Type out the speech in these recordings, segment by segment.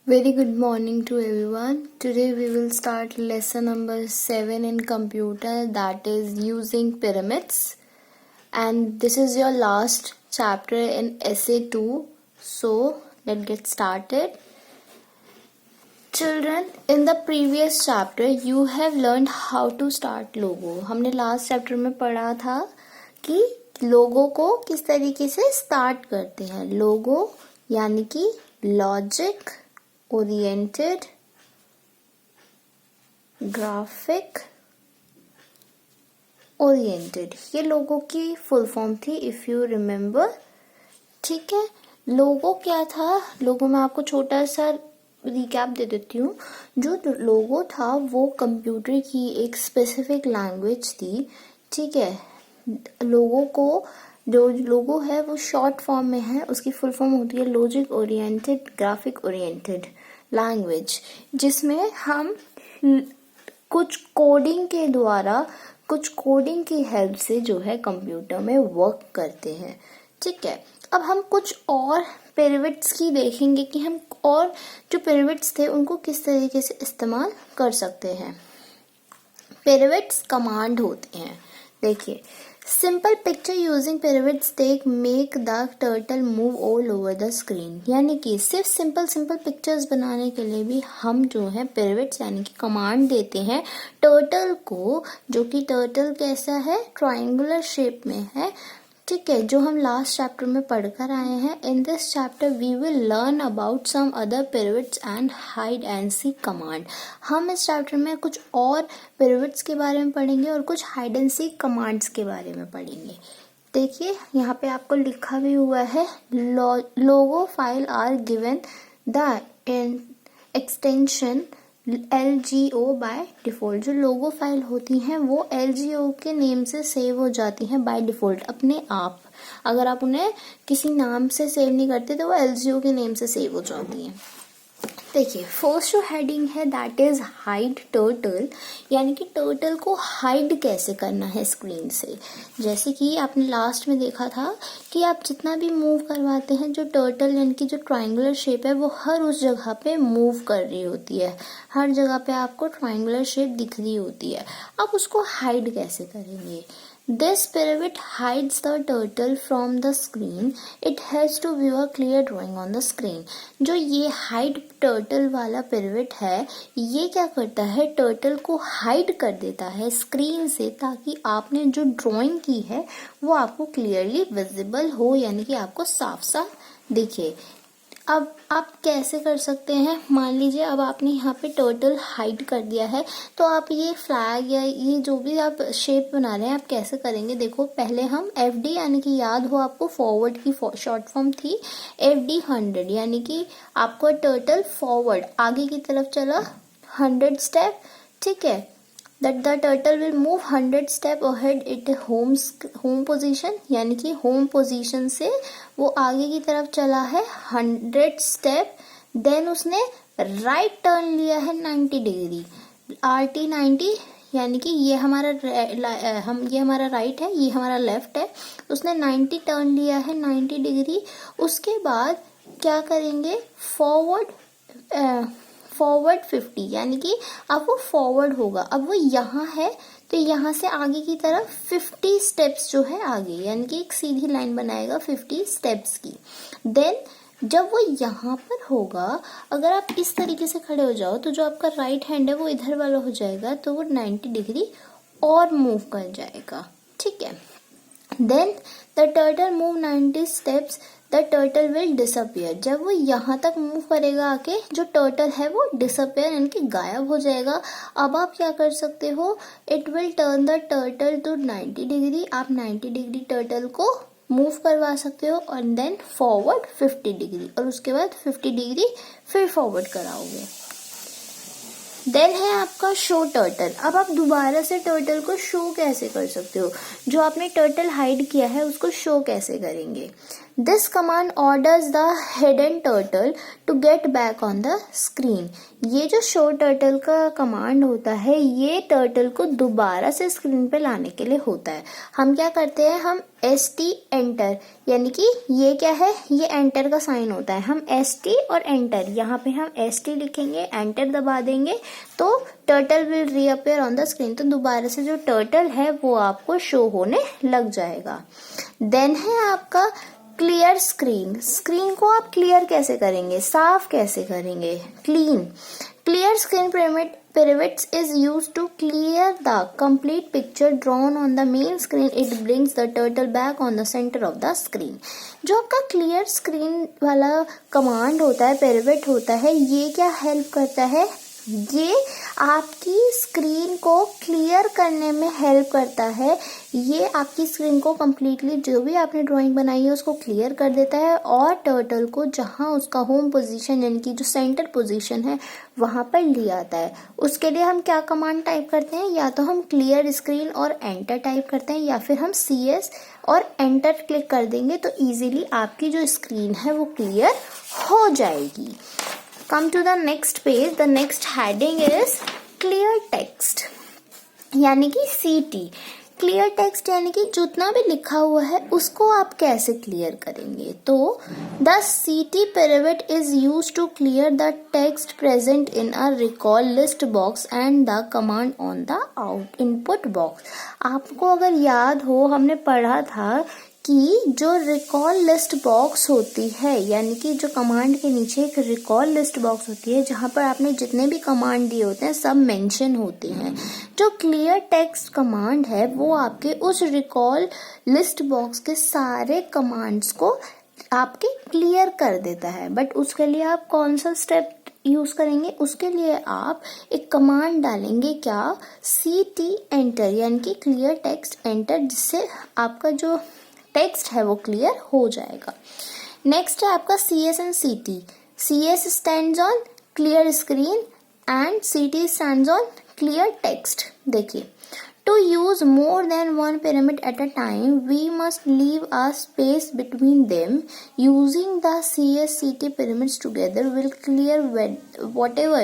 Very good morning to everyone. Today we will start lesson number 7 in computer, that is using pyramids, and this is your last chapter in essay 2. So let's get started. Children, in the previous chapter you have learned how to start logo. हमने last chapter में पढ़ा था कि लोगो को किस तरीके से start करते हैं. लोगो यानी कि लॉजिक ओरिएंटेड ग्राफिक ओरिएंटेड, ये लोगो की फुल फॉर्म थी इफ यू रिमेम्बर. ठीक है, लोगो क्या था? लोगो में आपको छोटा सा रिकैप दे देती हूँ. जो लोगो था वो कंप्यूटर की एक स्पेसिफिक लैंग्वेज थी. ठीक है, लोगो को जो लोगो है वो शॉर्ट फॉर्म में है. उसकी फुल फॉर्म होती है logic oriented graphic oriented language, जिसमें हम कुछ कोडिंग के द्वारा, कुछ कोडिंग की हेल्प से जो है कंप्यूटर में वर्क करते हैं. ठीक है, अब हम कुछ और पिरामिड्स की देखेंगे कि हम और जो पिरामिड्स थे उनको किस तरीके से इस्तेमाल कर सकते हैं. पिरामिड्स कमांड होते हैं. देखिए, simple picture using pyramids take make the turtle move all over the screen. यानी कि सिर्फ सिंपल पिक्चर्स बनाने के लिए भी हम जो है पिरामिड्स यानी कि कमांड देते हैं टर्टल को, जो कि टर्टल कैसा है? ट्रायंगुलर शेप में है. ठीक है, जो हम लास्ट चैप्टर में पढ़कर आए हैं. In this chapter we will learn about some other pyramids and hide and seek command. हम इस चैप्टर में कुछ और पिरामिड्स के बारे में पढ़ेंगे और कुछ हाइड एंड सीक कमांड्स के बारे में पढ़ेंगे. देखिए, यहाँ पे आपको लिखा भी हुआ है logo file are given the extension LGO by default. जो लोगो फाइल होती हैं वो LGO के नेम से सेव हो जाती हैं बाय डिफॉल्ट अपने आप. अगर आप उन्हें किसी नाम से सेव नहीं करते तो वो LGO के नेम से सेव हो जाती हैं. देखिए, फर्स्ट जो हेडिंग है दैट इज हाइड टर्टल, यानी कि टर्टल को हाइड कैसे करना है स्क्रीन से. जैसे कि आपने लास्ट में देखा था कि आप जितना भी मूव करवाते हैं, जो टर्टल यानी कि जो ट्रायंगुलर शेप है वो हर उस जगह पे मूव कर रही होती है. हर जगह पे आपको ट्रायंगुलर शेप दिख रही होती है. आप उसको हाइड कैसे करेंगे? This pyramid hides the turtle from the screen. It has to view a clear drawing on the screen. जो ये hide turtle वाला pyramid है, ये क्या करता है? turtle को hide कर देता है स्क्रीन से, ताकि आपने जो ड्राइंग की है वो आपको क्लियरली विजिबल हो, यानी कि आपको साफ साफ दिखे. अब आप कैसे कर सकते हैं? मान लीजिए अब आपने यहाँ पे टर्टल हाइड कर दिया है, तो आप ये फ्लैग या ये जो भी आप शेप बना रहे हैं आप कैसे करेंगे? देखो, पहले हम FD यानी कि याद हो आपको फॉरवर्ड की शॉर्ट फॉर्म थी FD 100, यानी कि आपको टर्टल फॉरवर्ड आगे की तरफ चला 100 स्टेप. ठीक है, that the turtle will move 100 step ahead at home position, यानी कि होम पोजीशन से वो आगे की तरफ चला है 100 स्टेप. देन उसने राइट टर्न लिया है 90 डिग्री, RT 90, यानी कि ये हमारा ये हमारा राइट है, ये हमारा लेफ्ट है. उसने 90 टर्न लिया है 90 डिग्री. उसके बाद क्या करेंगे? फॉरवर्ड 50, यानी कि अब वो फॉरवर्ड होगा. अब वो यहाँ है तो यहाँ से आगे की तरफ 50 स्टेप्स जो है आगे, यानी कि एक सीधी लाइन बनाएगा 50 स्टेप्स की. देन जब वो यहाँ पर होगा, अगर आप इस तरीके से खड़े हो जाओ तो जो आपका राइट हैंड है वो इधर वाला हो जाएगा, तो वो 90 डिग्री और मूव कर जाएगा. ठीक है, then the turtle move 90 steps, the turtle will disappear. जब वो यहाँ तक मूव करेगा आके, जो टर्टल है वो डिसअपियर यानी कि गायब हो जाएगा. अब आप क्या कर सकते हो? It will turn the turtle to 90 degree. आप 90 डिग्री टर्टल को मूव करवा सकते हो और देन फॉरवर्ड 50 डिग्री, और उसके बाद 50 डिग्री फिर फॉरवर्ड कराओगे. देन है आपका शो टर्टल. अब आप दोबारा से टर्टल को शो कैसे कर सकते हो? जो आपने टर्टल हाइड किया है उसको शो कैसे करेंगे? This command orders the hidden turtle to get back on the screen. ये जो शो टर्टल का कमांड होता है ये टर्टल को दोबारा से स्क्रीन पे लाने के लिए होता है। हम क्या करते हैं, हम ST एंटर, यानी कि ये क्या है, ये एंटर का साइन होता है। हम ST और एंटर, यहाँ पे हम ST लिखेंगे, एंटर दबा देंगे तो turtle will reappear on the screen. तो दोबारा से जो टर्टल है वो आपको शो होने लग जाएगा। देन है आपका क्लियर स्क्रीन। स्क्रीन को आप क्लियर कैसे करेंगे, साफ कैसे करेंगे, clean. Clear screen pivots is used to clear the complete picture drawn on the main screen. It brings the turtle back on the center of the screen. जो आपका clear screen वाला कमांड होता है, पिवट होता है, ये क्या help करता है, ये आपकी स्क्रीन को क्लियर करने में हेल्प करता है। ये आपकी स्क्रीन को कम्प्लीटली जो भी आपने ड्राइंग बनाई है उसको क्लियर कर देता है और टर्टल को जहाँ उसका होम पोजीशन यानी कि जो सेंटर पोजीशन है वहाँ पर ले आता है। उसके लिए हम क्या कमांड टाइप करते हैं, या तो हम क्लियर स्क्रीन और एंटर टाइप करते हैं या फिर हम CS और एंटर क्लिक कर देंगे तो इजीली आपकी जो स्क्रीन है वो क्लियर हो जाएगी। Come to the next page. The next heading is clear text यानी कि CT। क्लियर टेक्स्ट यानी कि जितना भी लिखा हुआ है उसको आप कैसे क्लियर करेंगे। तो the CT pivot is used to clear the text present in a recall list box and the command on the input box। आपको अगर याद हो, हमने पढ़ा था कि जो रिकॉल लिस्ट बॉक्स होती है यानी कि जो कमांड के नीचे एक रिकॉल लिस्ट बॉक्स होती है जहां पर आपने जितने भी कमांड दिए होते हैं सब मेंशन होते हैं। जो क्लियर टेक्स्ट कमांड है वो आपके उस रिकॉल लिस्ट बॉक्स के सारे कमांड्स को आपके क्लियर कर देता है। बट उसके लिए आप कौन सा स्टेप यूज करेंगे, उसके लिए आप एक कमांड डालेंगे, क्या, CT एंटर यानी कि क्लियर टेक्स्ट एंटर, जिससे आपका जो टेक्स्ट है वो क्लियर हो जाएगा। नेक्स्ट है आपका CS and CT। CS stands on clear screen and CT stands on clear text. देखिए, to use more than one pyramid at a time we must leave a space between them. Using the CS CT pyramids together will clear whatever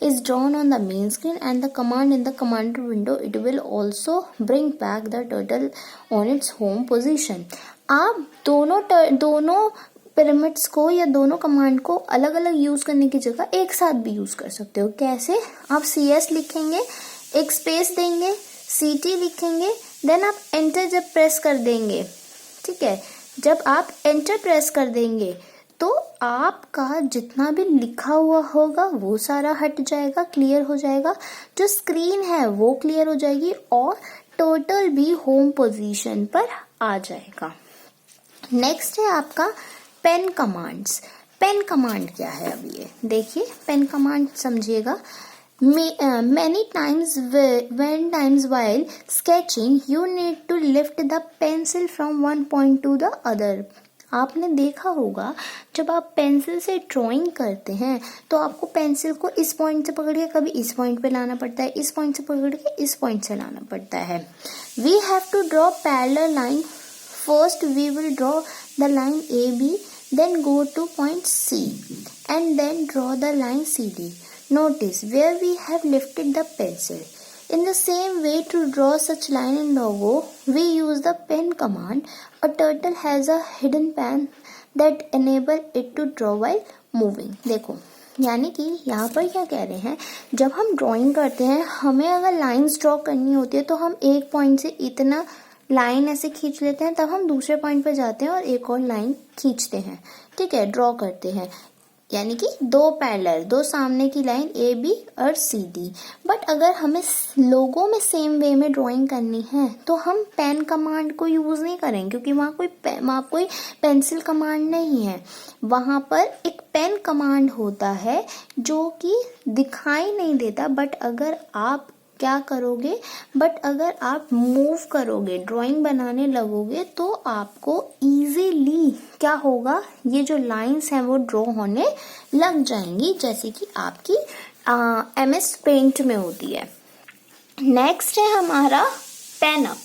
is drawn on the main screen and the command in the commander window. It will also bring back the turtle on its home position. आप दोनों pyramids को या दोनों command को अलग अलग use करने की जगह एक साथ भी यूज कर सकते हो। कैसे, आप CS लिखेंगे, एक स्पेस देंगे, CT लिखेंगे, देन आप एंटर जब प्रेस कर देंगे, ठीक है, जब आप एंटर प्रेस कर देंगे तो आपका जितना भी लिखा हुआ होगा वो सारा हट जाएगा, क्लियर हो जाएगा। जो स्क्रीन है वो क्लियर हो जाएगी और टोटल भी होम पोजीशन पर आ जाएगा। नेक्स्ट है आपका पेन कमांड्स। पेन कमांड क्या है, अब ये देखिए, पेन कमांड समझिएगा। Many times while sketching you need to lift the pencil from one point to the other। आपने देखा होगा जब आप पेंसिल से ड्राइंग करते हैं तो आपको पेंसिल को इस पॉइंट से पकड़ के कभी इस पॉइंट पे लाना पड़ता है, इस पॉइंट से पकड़ के इस पॉइंट से लाना पड़ता है। We have to draw parallel line. First we will draw the line AB, then go to point C and then draw the line CD. Notice where we have lifted the pencil. In the same way, to draw such line in logo, we use the pen command. A turtle has a hidden pen that enable it to draw while moving. देखो, यानी कि यहाँ पर क्या कह रहे हैं, जब हम ड्राइंग करते हैं हमें अगर लाइंस ड्रॉ करनी होती है तो हम एक पॉइंट से इतना लाइन ऐसे खींच लेते हैं, तब हम दूसरे पॉइंट पर जाते हैं और एक और लाइन खींचते हैं, ठीक है, ड्रॉ करते हैं, यानी कि दो पैरेलल, दो सामने की लाइन AB और CD। बट अगर हमें लोगो में सेम वे में ड्राइंग करनी है तो हम पेन कमांड को यूज नहीं करेंगे, क्योंकि वहाँ कोई पेंसिल कमांड नहीं है। वहाँ पर एक पेन कमांड होता है जो कि दिखाई नहीं देता, बट अगर आप क्या करोगे, बट अगर आप मूव करोगे, ड्राइंग बनाने लगोगे तो आपको इजीली क्या होगा, ये जो लाइंस हैं वो ड्रॉ होने लग जाएंगी, जैसे कि आपकी MS पेंट में होती है। नेक्स्ट है हमारा पेन अप।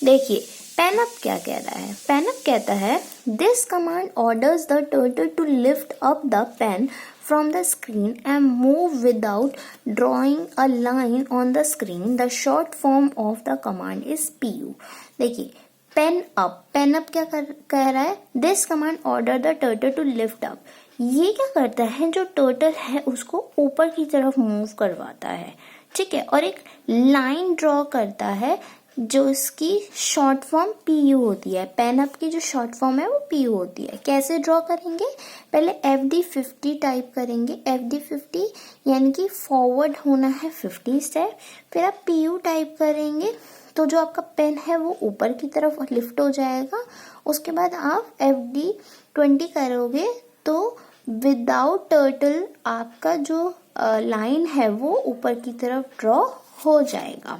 देखिए, पेनअप क्या कह रहा है? पेनअप कहता है this command orders the turtle to lift up the pen from the screen and move without drawing a line on the screen. The short form of the command is PU. देखिए pen up क्या कह रहा है? This command order the turtle to lift up. ये क्या करता है? जो टर्टल है उसको ऊपर की तरफ मूव करवाता है, ठीक है, और एक लाइन ड्रॉ करता है जो इसकी शॉर्ट फॉर्म PU होती है. पेन अप की जो शॉर्ट फॉर्म है वो PU होती है. कैसे ड्रॉ करेंगे? पहले FD50 टाइप करेंगे. FD50 यानी कि फॉरवर्ड होना है 50 स्टेप. फिर आप PU टाइप करेंगे तो जो आपका पेन है वो ऊपर की तरफ लिफ्ट हो जाएगा. उसके बाद आप FD20 करोगे तो विदाउट टर्टल आपका जो लाइन है वो ऊपर की तरफ ड्रॉ हो जाएगा.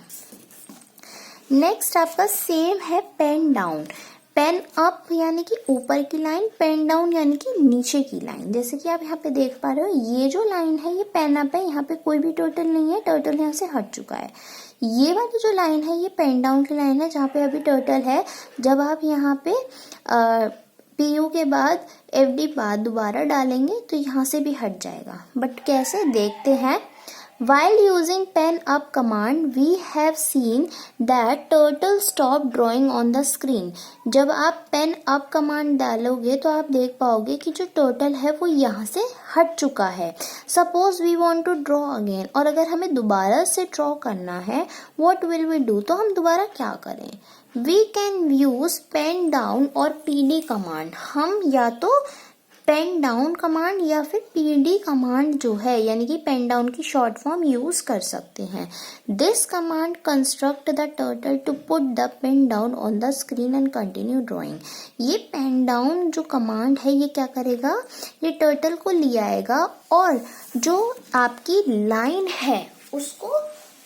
नेक्स्ट आपका सेम है पेन डाउन. पेन अप यानी कि ऊपर की लाइन, पेन डाउन यानी कि नीचे की लाइन. जैसे कि आप यहाँ पे देख पा रहे हो, ये जो लाइन है ये पेन अप है, यहाँ पे कोई भी टर्टल नहीं है, टर्टल यहाँ से हट चुका है. ये वाली जो लाइन है ये पेन डाउन की लाइन है जहाँ पे अभी टर्टल है. जब आप यहाँ पे PU के बाद FD बाद दोबारा डालेंगे तो यहाँ से भी हट जाएगा. बट कैसे देखते हैं. While using pen up command, we have seen that turtle stop drawing on the screen. जब आप pen up command डालोगे तो आप देख पाओगे कि जो turtle है वो यहाँ से हट चुका है. Suppose we want to draw again. और अगर हमें दोबारा से draw करना है, what will we do? तो हम दोबारा क्या करें? We can use pen down और PD command. हम या तो पेन डाउन कमांड या फिर PD कमांड जो है यानी कि पेन डाउन की शॉर्ट फॉर्म यूज कर सकते हैं. This command construct the turtle to put the pen down on the screen and continue drawing. ये पेन डाउन जो कमांड है ये क्या करेगा? ये टर्टल को ले आएगा और जो आपकी लाइन है उसको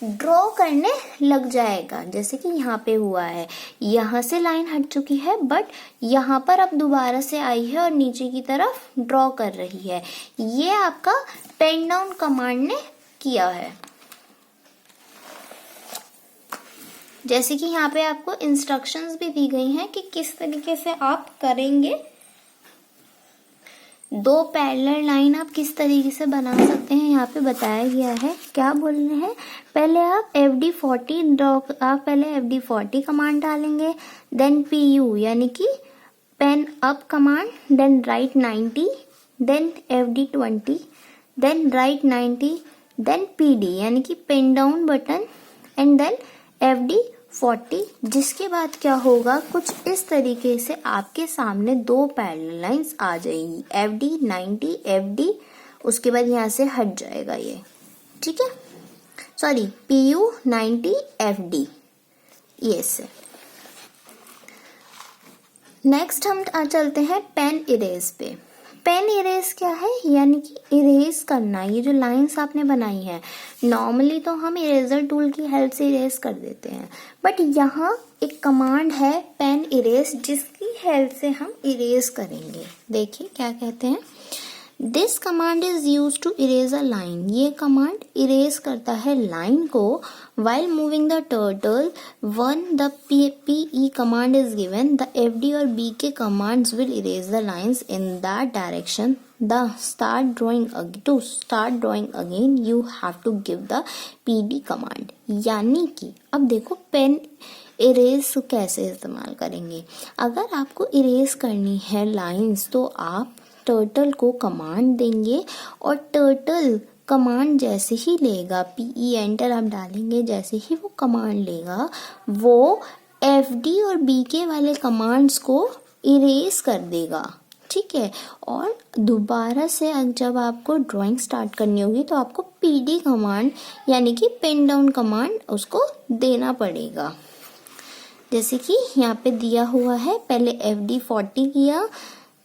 ड्रॉ करने लग जाएगा. जैसे कि यहाँ पे हुआ है, यहाँ से लाइन हट चुकी है बट यहाँ पर अब दोबारा से आई है और नीचे की तरफ ड्रॉ कर रही है. ये आपका पेन डाउन कमांड ने किया है. जैसे कि यहाँ पे आपको इंस्ट्रक्शंस भी दी गई हैं कि किस तरीके से आप करेंगे. दो पैरेलल लाइन आप किस तरीके से बना सकते हैं यहाँ पे बताया गया है. क्या बोल रहे हैं? पहले आप FD40 ड्रॉ, आप पहले FD40 कमांड डालेंगे, देन PU यानी कि pen up command, then right 90, then FD20, then right 90, then PD यानी कि pen down button and then FD40. जिसके बाद क्या होगा? कुछ इस तरीके से आपके सामने दो पैरेलल लाइंस आ जाएंगी. FD90 FD, उसके बाद यहाँ से हट जाएगा ये, ठीक है. Sorry, PU90 FD. ये से नेक्स्ट हम चलते हैं पेन इरेज पे. पेन इरेज क्या है? यानी कि इरेज करना. ये जो लाइंस आपने बनाई है नॉर्मली तो हम इरेजर टूल की हेल्प से इरेज कर देते हैं, बट यहाँ एक कमांड है पेन इरेज जिसकी हेल्प से हम इरेज करेंगे. देखिए क्या कहते हैं. This command is use to erase a line. ये कमांड इरेज करता है लाइन को. while moving the turtle, when the PE command is given, the FD और BK commands will erase the lines in that direction. To start drawing again, you have to give the PD command. यानी कि अब देखो pen erase कैसे इस्तेमाल करेंगे. अगर आपको इरेज करनी है लाइंस तो आप टर्टल को कमांड देंगे और टर्टल कमांड जैसे ही लेगा, PE एंटर आप डालेंगे, जैसे ही वो कमांड लेगा वो FD और BK वाले कमांड्स को इरेज कर देगा, ठीक है. और दोबारा से जब आपको ड्राइंग स्टार्ट करनी होगी तो आपको PD कमांड यानी कि पेन डाउन कमांड उसको देना पड़ेगा. जैसे कि यहाँ पे दिया हुआ है, पहले FD40 किया,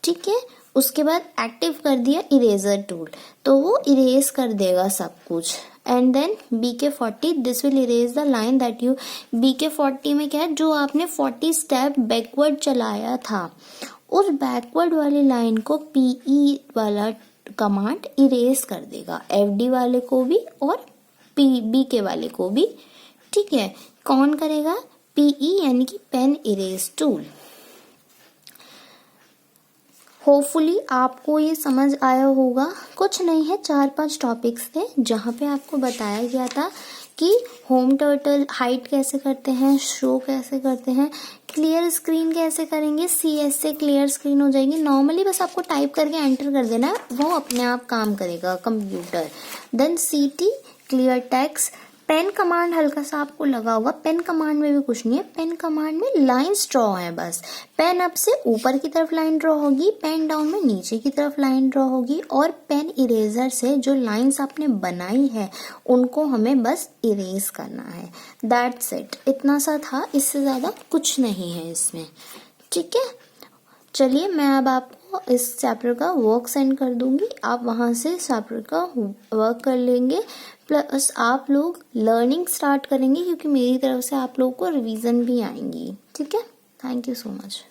ठीक है, उसके बाद एक्टिव कर दिया इरेजर टूल तो वो इरेज कर देगा सब कुछ. And then BK40, this will erase the line that you. BK40 में क्या है? जो आपने 40 स्टेप बैकवर्ड चलाया था उस बैकवर्ड वाली लाइन को PE वाला कमांड इरेज कर देगा, FD वाले को भी और BK वाले को भी, ठीक है. कौन करेगा? PE यानी कि पेन इरेज टूल। होपफुली आपको ये समझ आया होगा। कुछ नहीं है, 4-5 टॉपिक्स थे जहाँ पे आपको बताया गया था कि होम टर्टल हाइड कैसे करते हैं, शो कैसे करते हैं, क्लियर स्क्रीन कैसे करेंगे, CS से क्लियर स्क्रीन हो जाएगी। नॉर्मली बस आपको टाइप करके एंटर कर देना है, वो अपने आप काम करेगा computer. Then CT clear text. Pen command हल्का सा आपको लगा होगा, पेन कमांड में भी कुछ नहीं है, पेन कमांड में लाइंस ड्रॉ है बस। पेन अप से ऊपर की तरफ लाइन ड्रॉ होगी, पेन डाउन में नीचे की तरफ लाइन ड्रॉ होगी, और पेन इरेजर से जो लाइंस आपने बनाई है उनको हमें बस इरेज करना है। दैट्स इट, इतना सा था, इससे ज्यादा कुछ नहीं है इसमें। ठीक है, चलिए मैं अब आपको इस चैप्टर का वर्क सेंड कर दूंगी, आप वहां से चैप्टर का वर्क कर लेंगे, प्लस आप लोग लर्निंग स्टार्ट करेंगे क्योंकि मेरी तरफ से आप लोगों को रिवीजन भी आएंगी। ठीक है, थैंक यू सो मच।